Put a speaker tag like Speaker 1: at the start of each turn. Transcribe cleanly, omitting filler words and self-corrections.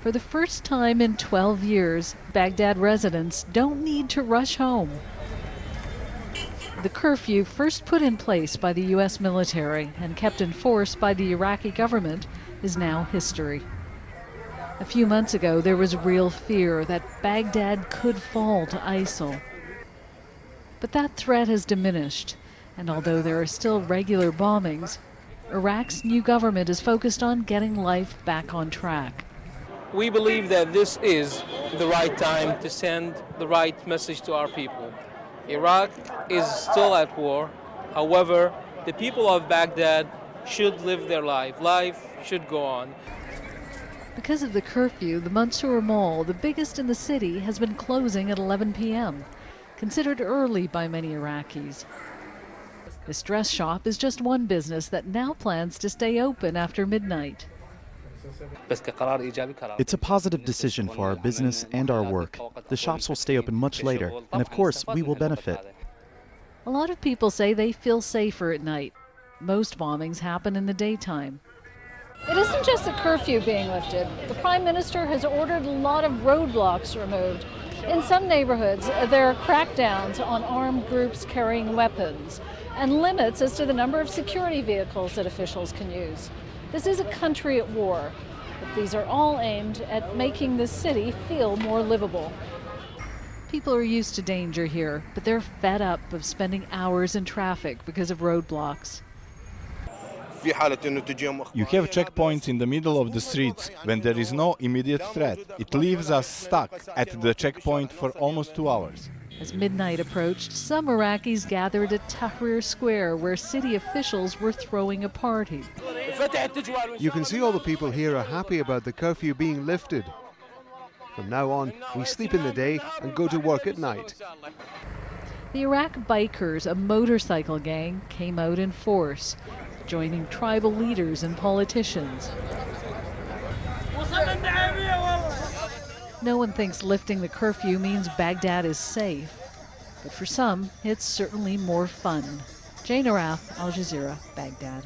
Speaker 1: For the first time in 12 years, Baghdad residents don't need to rush home. The curfew, first put in place by the U.S. military and kept in force by the Iraqi government, is now history. A few months ago, there was real fear that Baghdad could fall to ISIL. But that threat has diminished, and although there are still regular bombings, Iraq's new government is focused on getting life back on track.
Speaker 2: We believe that this is the right time to send the right message to our people. Iraq is still at war. However, the people of Baghdad should live their life. Life should go on.
Speaker 1: Because of the curfew, the Mansour Mall, the biggest in the city, has been closing at 11 p.m., considered early by many Iraqis. This dress shop is just one business that now plans to stay open after midnight.
Speaker 3: It's a positive decision for our business and our work. The shops will stay open much later, and of course, we will benefit.
Speaker 1: A lot of people say they feel safer at night. Most bombings happen in the daytime. It isn't just the curfew being lifted. The Prime Minister has ordered a lot of roadblocks removed. In some neighborhoods, there are crackdowns on armed groups carrying weapons and limits as to the number of security vehicles that officials can use. This is a country at war, but these are all aimed at making this city feel more livable. People are used to danger here, but they're fed up of spending hours in traffic because of roadblocks.
Speaker 4: You have checkpoints in the middle of the streets when there is no immediate threat. It leaves us stuck at the checkpoint for almost 2 hours.
Speaker 1: As midnight approached, some Iraqis gathered at Tahrir Square, where city officials were throwing a party.
Speaker 5: You can see all the people here are happy about the curfew being lifted. From now on, we sleep in the day and go to work at night.
Speaker 1: The Iraq Bikers, a motorcycle gang, came out in force, joining tribal leaders and politicians. No one thinks lifting the curfew means Baghdad is safe, but for some, it's certainly more fun. Arraf, Al Jazeera, Baghdad.